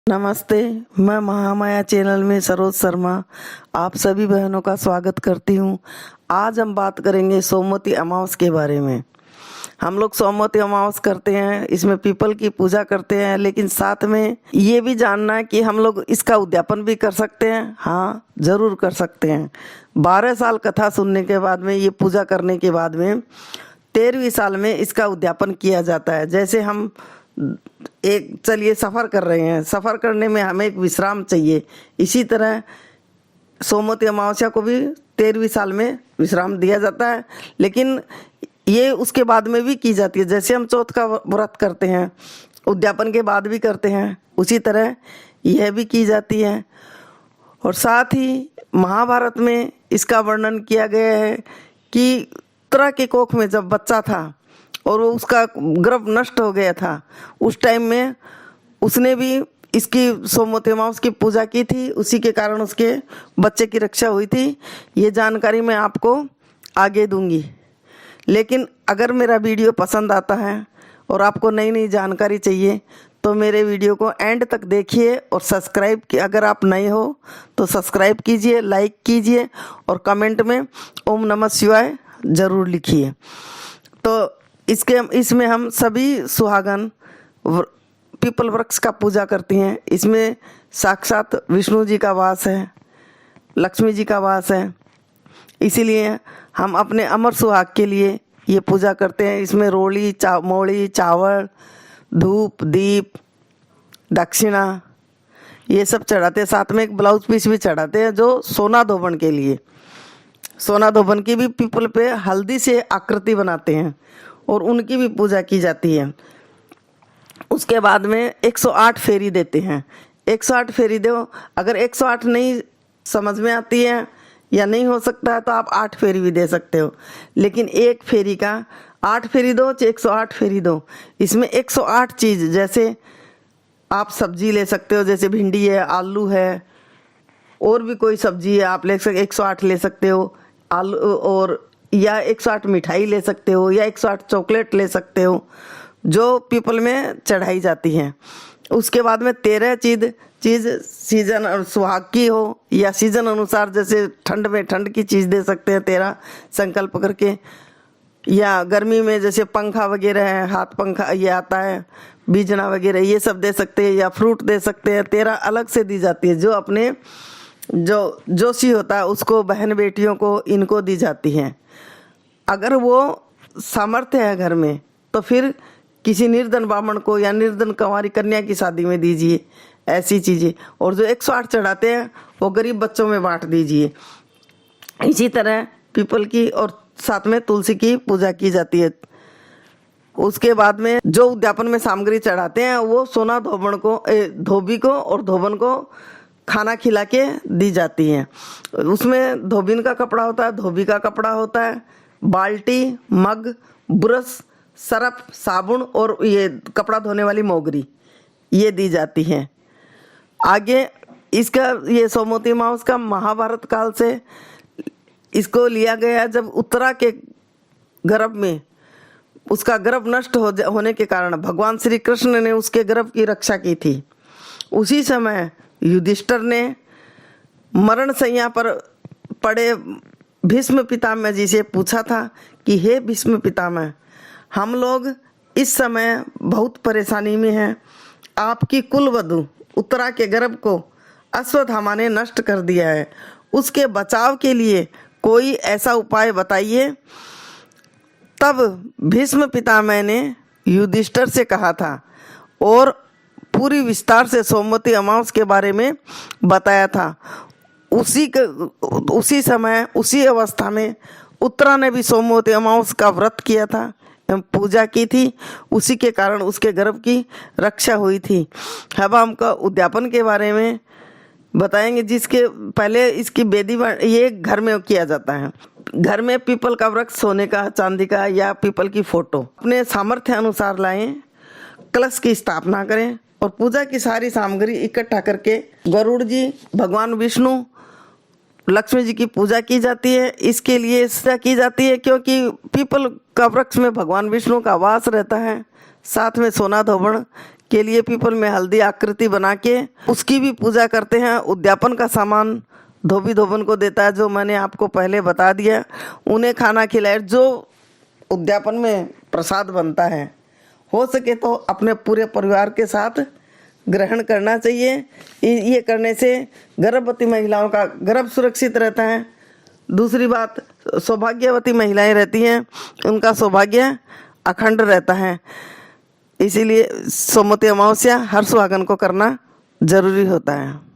नमस्ते। मैं महामाया चैनल में सरोज शर्मा आप सभी बहनों का स्वागत करती हूँ। आज हम बात करेंगे सोमवती अमावस के बारे में। हम लोग सोमवती अमावस करते हैं, इसमें पीपल की पूजा करते हैं, लेकिन साथ में ये भी जानना है कि हम लोग इसका उद्यापन भी कर सकते हैं। हाँ, जरूर कर सकते हैं। 12 साल कथा सुनने के बाद में, ये पूजा करने के बाद में 13वीं साल में इसका उद्यापन किया जाता है। जैसे हम चलिए सफ़र कर रहे हैं, सफ़र करने में हमें एक विश्राम चाहिए, इसी तरह सोमवती अमावस्या को भी 13वीं साल में विश्राम दिया जाता है। लेकिन ये उसके बाद में भी की जाती है। जैसे हम चौथ का व्रत करते हैं, उद्यापन के बाद भी करते हैं, उसी तरह यह भी की जाती है। और साथ ही महाभारत में इसका वर्णन किया गया है कि उत्तरा के कोख में जब बच्चा था और वो उसका गर्भ नष्ट हो गया था, उस टाइम में उसने भी इसकी सोमवती अमावस की पूजा की थी, उसी के कारण उसके बच्चे की रक्षा हुई थी। ये जानकारी मैं आपको आगे दूंगी। लेकिन अगर मेरा वीडियो पसंद आता है और आपको नई नई जानकारी चाहिए तो मेरे वीडियो को एंड तक देखिए और सब्सक्राइब अगर आप नए हो तो सब्सक्राइब कीजिए, लाइक कीजिए और कमेंट में ओम नमः शिवाय ज़रूर लिखिए। तो इसमें हम सभी सुहागन पीपल वृक्ष का पूजा करती हैं। इसमें साक्षात विष्णु जी का वास है, लक्ष्मी जी का वास है, इसीलिए हम अपने अमर सुहाग के लिए ये पूजा करते हैं। इसमें रोली मोली चावल, धूप, दीप, दक्षिणा ये सब चढ़ाते हैं। साथ में एक ब्लाउज पीस भी चढ़ाते हैं जो सोना धोबन के लिए। सोना धोबन की भी पीपल पे हल्दी से आकृति बनाते हैं और उनकी भी पूजा की जाती है। उसके बाद में 108 फेरी देते हैं। 108 फेरी दो। अगर 108 नहीं समझ में आती है या नहीं हो सकता है तो आप 8 फेरी भी दे सकते हो, लेकिन एक फेरी का 8 फेरी दो चाहे 108 फेरी दो। इसमें 108 चीज़, जैसे आप सब्जी ले सकते हो, जैसे भिंडी है, आलू है, और भी कोई सब्जी है आप ले सकते, 108 ले सकते हो आलू, और या 108 मिठाई ले सकते हो, या 108 चॉकलेट ले सकते हो जो पीपल में चढ़ाई जाती हैं। उसके बाद में 13 चीज़ सीजन और सुहाग की हो या सीजन अनुसार, जैसे ठंड में ठंड की चीज़ दे सकते हैं 13 संकल्प करके, या गर्मी में जैसे पंखा वगैरह है, हाथ पंखा ये आता है, बीजना वगैरह ये सब दे सकते हैं, या फ्रूट दे सकते हैं। 13 अलग से दी जाती है, जो अपने जो जोशी होता है उसको, बहन बेटियों को, इनको दी जाती हैं। अगर वो सामर्थ्य है घर में तो फिर किसी निर्धन ब्राह्मण को या निर्धन कंवारी कन्या की शादी में दीजिए ऐसी चीज़ें। और जो 108 चढ़ाते हैं वो गरीब बच्चों में बांट दीजिए। इसी तरह पीपल की और साथ में तुलसी की पूजा की जाती है। उसके बाद में जो उद्यापन में सामग्री चढ़ाते हैं वो सोना धोबन को, धोबी को और धोबन को खाना खिला के दी जाती हैं। उसमें धोबिन का कपड़ा होता है, धोबी का कपड़ा होता है, बाल्टी, मग, ब्रश, सरफ, साबुन और ये कपड़ा धोने वाली मोगरी ये दी जाती हैं। आगे इसका ये सोमवती अमावस का महाभारत काल से इसको लिया गया, जब उत्तरा के गर्भ में उसका गर्भ नष्ट होने के कारण भगवान श्री कृष्ण ने उसके गर्भ की रक्षा की थी। उसी समय युधिष्ठिर ने मरण शैया पर पड़े भीष्म पितामह जी से पूछा था कि हे भीष्म पितामह, हम लोग इस समय बहुत परेशानी में हैं। आपकी कुलवधु उत्तरा के गर्भ को अश्वत्थामा ने नष्ट कर दिया है, उसके बचाव के लिए कोई ऐसा उपाय बताइए। तब भीष्म पितामह ने युधिष्ठिर से कहा था और पूरी विस्तार से सोमवती अमावस के बारे में बताया था। उसी समय उसी अवस्था में उत्तरा ने भी सोमवती अमावस का व्रत किया था एवं पूजा की थी, उसी के कारण उसके गर्भ की रक्षा हुई थी। अब हमको उद्यापन के बारे में बताएंगे, जिसके पहले इसकी वेदी ये घर में किया जाता है। घर में पीपल का वृक्ष, सोने का, चांदी का या पीपल की फोटो अपने सामर्थ्य अनुसार लाएं, कलश की स्थापना करें और पूजा की सारी सामग्री इकट्ठा करके गरुड़ जी, भगवान विष्णु, लक्ष्मी जी की पूजा की जाती है। इसके लिए ऐसा की जाती है क्योंकि पीपल का वृक्ष में भगवान विष्णु का वास रहता है, साथ में सोना धोबन के लिए पीपल में हल्दी आकृति बना के उसकी भी पूजा करते हैं। उद्यापन का सामान धोबी धोबन को देता है, जो मैंने आपको पहले बता दिया। उन्हें खाना खिलाए, जो उद्यापन में प्रसाद बनता है। हो सके तो अपने पूरे परिवार के साथ ग्रहण करना चाहिए। ये करने से गर्भवती महिलाओं का गर्भ सुरक्षित रहता है। दूसरी बात, सौभाग्यवती महिलाएं रहती हैं, उनका सौभाग्य अखंड रहता है। इसीलिए सोमवती अमावस्या हर सुहागन को करना जरूरी होता है।